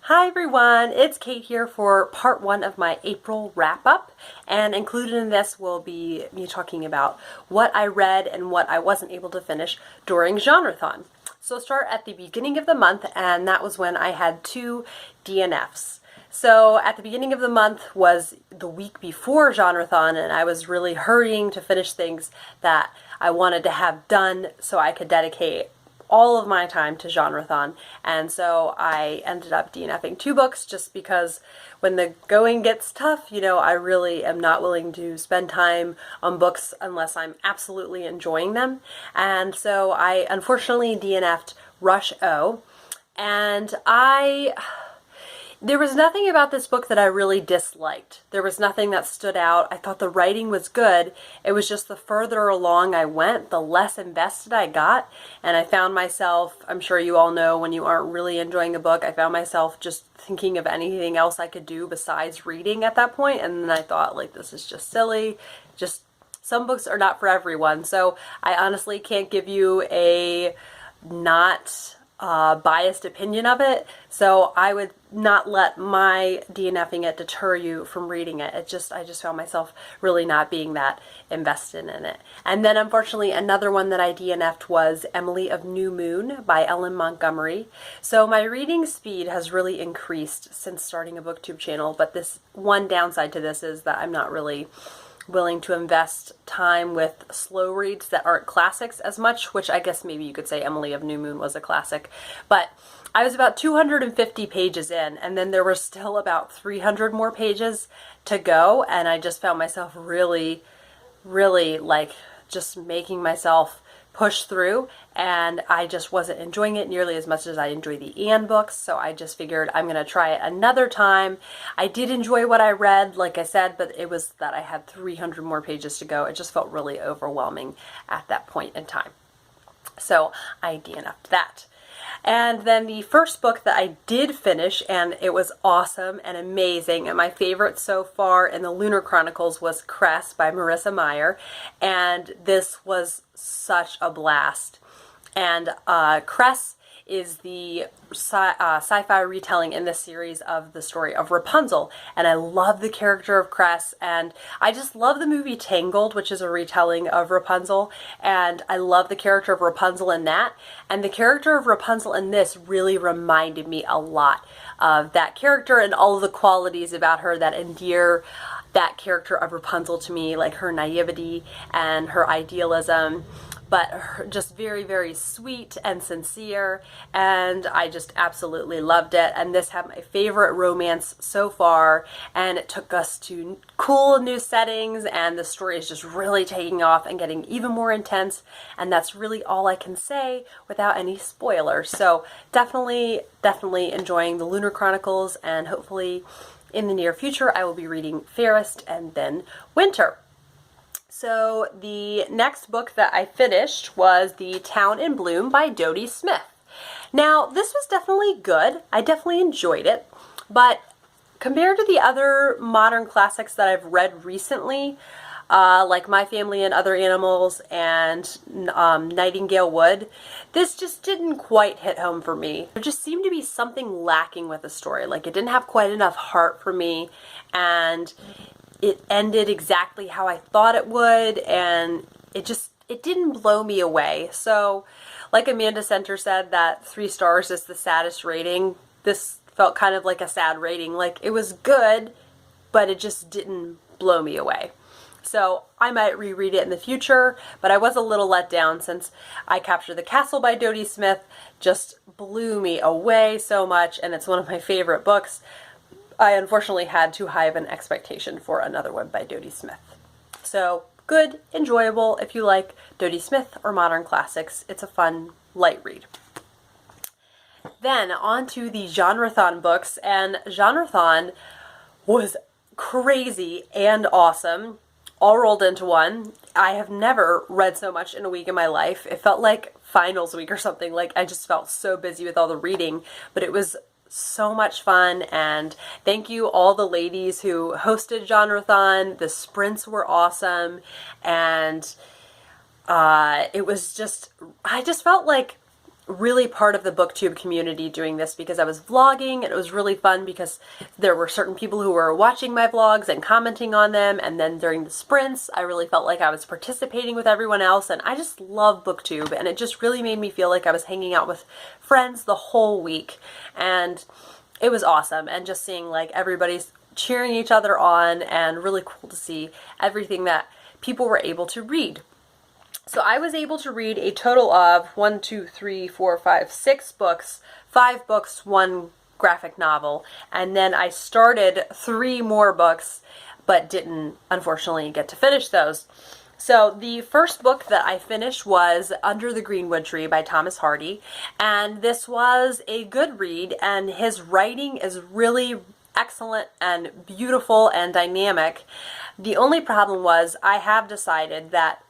Hi everyone, it's Kate here for part one of my April wrap-up, and included in this will be me talking about what I read and what I wasn't able to finish during Genrethon. So I'll start at the beginning of the month, and that was when I had two DNFs. So at the beginning of the month was the week before Genrethon, and I was really hurrying to finish things that I wanted to have done so I could dedicate all of my time to Genrethon, and so I ended up DNFing two books just because when the going gets tough, I really am not willing to spend time on books unless I'm absolutely enjoying them. And so I unfortunately DNF'd Rush O, and there was nothing about this book that I really disliked. There was nothing that stood out. I thought the writing was good. It was just the further along I went, the less invested I got. And I found myself, I'm sure you all know, when you aren't really enjoying a book, I found myself just thinking of anything else I could do besides reading at that point. And then I thought, like, this is just silly. Just some books are not for everyone. So I honestly can't give you a not biased opinion of it, so I would not let my DNFing it deter you from reading it. I just found myself really not being that invested in it. And then unfortunately another one that I DNF'd was Emily of New Moon by Ellen Montgomery. So my reading speed has really increased since starting a booktube channel, but this one downside to this is that I'm not really willing to invest time with slow reads that aren't classics as much, which I guess maybe you could say Emily of New Moon was a classic. But I was about 250 pages in, and then there were still about 300 more pages to go, and I just found myself really like just making myself push through, and I just wasn't enjoying it nearly as much as I enjoy the Anne books, so I just figured I'm going to try it another time. I did enjoy what I read, like I said, but it was that I had 300 more pages to go. It just felt really overwhelming at that point in time. So I DNF'd that. And then the first book that I did finish, and it was awesome and amazing, and my favorite so far in the Lunar Chronicles was Cress by Marissa Meyer, and this was such a blast. And Cress is the sci-fi retelling in this series of the story of Rapunzel, and I love the character of Cress, and I just love the movie Tangled, which is a retelling of Rapunzel, and I love the character of Rapunzel in that, and the character of Rapunzel in this really reminded me a lot of that character and all of the qualities about her that endear that character of Rapunzel to me, like her naivety and her idealism, but just very sweet and sincere, and I just absolutely loved it. And this had my favorite romance so far, and it took us to cool new settings, and the story is just really taking off and getting even more intense, and that's really all I can say without any spoilers. So definitely enjoying the Lunar Chronicles, and hopefully in the near future I will be reading Fairest and then Winter. So the next book that I finished was The Town in Bloom by Dodie Smith. Now, this was definitely good. I definitely enjoyed it, but compared to the other modern classics that I've read recently, like My Family and Other Animals and Nightingale Wood, this just didn't quite hit home for me. There just seemed to be something lacking with the story. Like, it didn't have quite enough heart for me, and it ended exactly how I thought it would, and it didn't blow me away. So, like Amanda Center said, that 3 stars is the saddest rating. This felt kind of like a sad rating. Like, it was good, but it just didn't blow me away. So I might reread it in the future, but I was a little let down since I Captured the Castle by Dodie Smith just blew me away so much, and it's one of my favorite books. I unfortunately had too high of an expectation for another one by Dodie Smith. So good, enjoyable if you like Dodie Smith or modern classics. It's a fun, light read. Then on to the Genrethon books, and Genrethon was crazy and awesome, all rolled into one. I have never read so much in a week in my life. It felt like finals week or something. Like, I just felt so busy with all the reading, but it was so much fun, and thank you all the ladies who hosted Genrethon. The sprints were awesome, and it was just, I just felt like really part of the booktube community doing this because I was vlogging, and it was really fun because there were certain people who were watching my vlogs and commenting on them, and then during the sprints I really felt like I was participating with everyone else, and I just love booktube, and it just really made me feel like I was hanging out with friends the whole week, and it was awesome. And just seeing like everybody's cheering each other on, and really cool to see everything that people were able to read. So I was able to read a total of 6 books, 5 books, 1 graphic novel, and then I started 3 more books, but didn't unfortunately get to finish those. So the first book that I finished was Under the Greenwood Tree by Thomas Hardy, and this was a good read, and his writing is really excellent and beautiful and dynamic. The only problem was I have decided that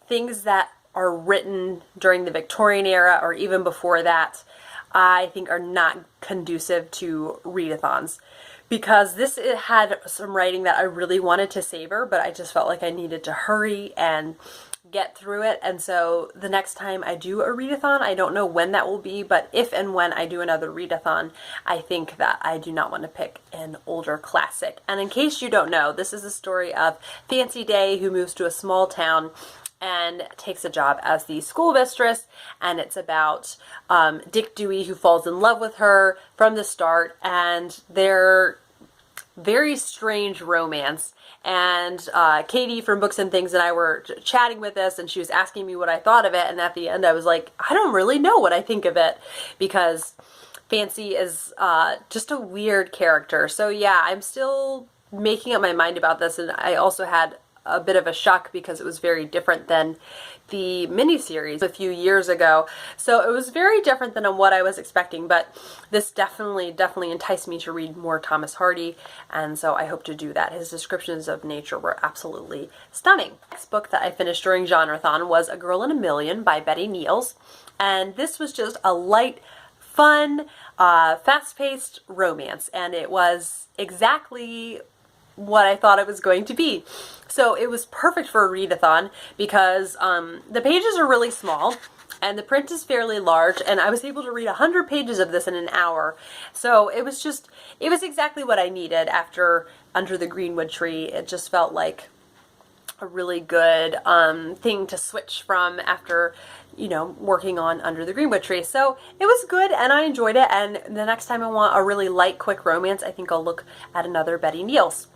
things that are written during the Victorian era or even before that, I think are not conducive to readathons, because this had some writing that I really wanted to savor, but I just felt like I needed to hurry and get through it. And so the next time I do a readathon, I don't know when that will be, but if and when I do another readathon, I think that I do not want to pick an older classic. And in case you don't know, this is a story of Fancy Day, who moves to a small town and takes a job as the school mistress, and it's about Dick Dewey, who falls in love with her from the start, and their very strange romance. And Katie from Books and Things and I were chatting with this, and she was asking me what I thought of it, and at the end I was like, I don't really know what I think of it, because Fancy is just a weird character. So yeah, I'm still making up my mind about this, and I also had a bit of a shock because it was very different than the miniseries a few years ago. So it was very different than what I was expecting, but this definitely enticed me to read more Thomas Hardy, and so I hope to do that. His descriptions of nature were absolutely stunning. The next book that I finished during Genrethon was A Girl in a Million by Betty Niels, and this was just a light, fun, fast-paced romance, and it was exactly what I thought it was going to be. So it was perfect for a readathon because the pages are really small and the print is fairly large, and I was able to read 100 pages of this in an hour. So it was exactly what I needed after Under the Greenwood Tree. It just felt like a really good thing to switch from after, you know, working on Under the Greenwood Tree. So it was good and I enjoyed it, and the next time I want a really light, quick romance, I think I'll look at another Betty Niels.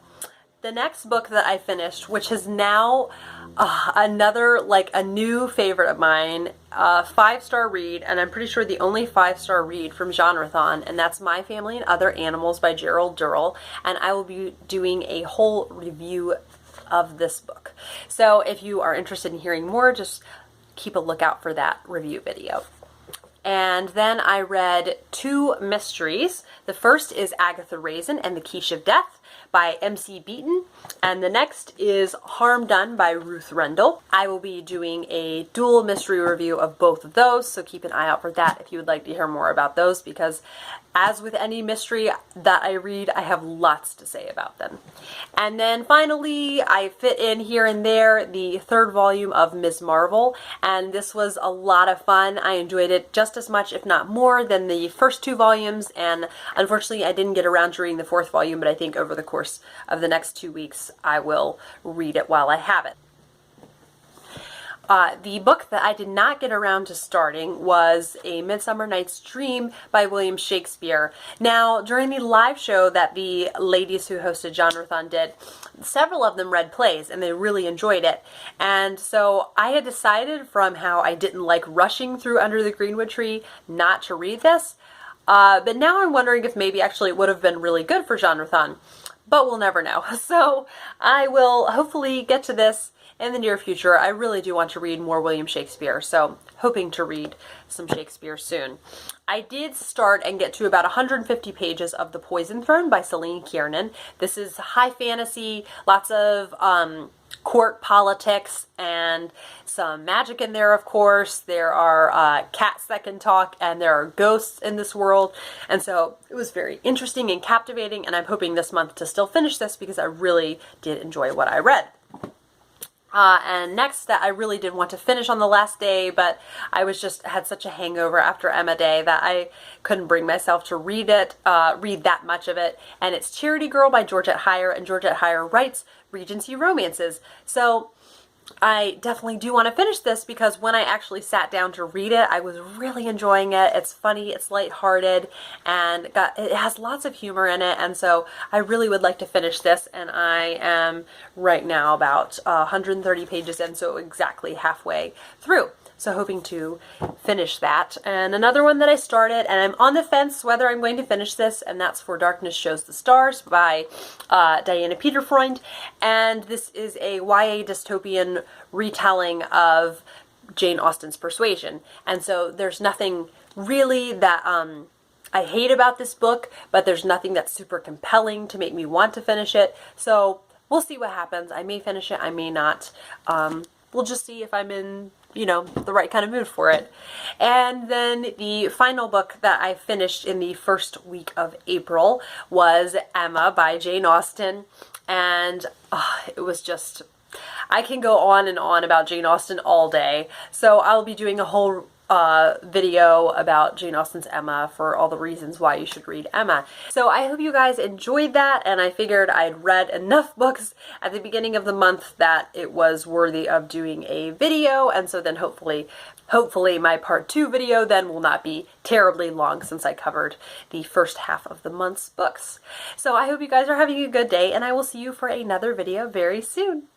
The next book that I finished, which is now another, like a new favorite of mine, 5-star read, and I'm pretty sure the only 5-star read from Genrethon, and that's My Family and Other Animals by Gerald Durrell, and I will be doing a whole review of this book. So if you are interested in hearing more, just keep a lookout for that review video. And then I read 2 mysteries. The first is Agatha Raisin and the Quiche of Death by M.C. Beaton, and the next is Harm Done by Ruth Rendell. I will be doing a dual mystery review of both of those, so keep an eye out for that if you would like to hear more about those, because as with any mystery that I read, I have lots to say about them. And then finally, I fit in here and there the 3rd volume of Ms. Marvel, and this was a lot of fun. I enjoyed it just as much, if not more, than the first 2 volumes, and unfortunately I didn't get around to reading the 4th volume, but I think over the course of the next 2 weeks I will read it while I have it. The book that I did not get around to starting was A Midsummer Night's Dream by William Shakespeare. Now, during the live show that the ladies who hosted Genrethon did, several of them read plays and they really enjoyed it. And so I had decided, from how I didn't like rushing through Under the Greenwood Tree, not to read this. But now I'm wondering if maybe actually it would have been really good for Genrethon. But we'll never know. So I will hopefully get to this in the near future. I really do want to read more William Shakespeare, so hoping to read some Shakespeare soon. I did start and get to about 150 pages of The Poison Throne by Celine Kiernan. This is high fantasy, lots of court politics, and some magic in there, of course. There are cats that can talk, and there are ghosts in this world, and so it was very interesting and captivating, and I'm hoping this month to still finish this because I really did enjoy what I read. And next, that I really did want to finish on the last day, but I was just had such a hangover after Emma Day that I couldn't bring myself to read that much of it. And it's Charity Girl by Georgette Heyer, and Georgette Heyer writes Regency romances. So I definitely do want to finish this because when I actually sat down to read it, I was really enjoying it. It's funny, it's lighthearted, and it has lots of humor in it, and so I really would like to finish this, and I am right now about 130 pages in, so exactly halfway through. So hoping to finish that. And another one that I started, and I'm on the fence whether I'm going to finish this, and that's For Darkness Shows the Stars by Diana Peterfreund. And this is a YA dystopian retelling of Jane Austen's Persuasion. And so there's nothing really that I hate about this book, but there's nothing that's super compelling to make me want to finish it. So we'll see what happens. I may finish it, I may not. We'll just see if I'm in, you know, the right kind of mood for it. And then the final book that I finished in the first week of April was Emma by Jane Austen. And it was just, I can go on and on about Jane Austen all day. So I'll be doing a whole video about Jane Austen's Emma for all the reasons why you should read Emma. So I hope you guys enjoyed that, and I figured I'd read enough books at the beginning of the month that it was worthy of doing a video, and so then hopefully my part 2 video then will not be terribly long since I covered the first half of the month's books. So I hope you guys are having a good day, and I will see you for another video very soon.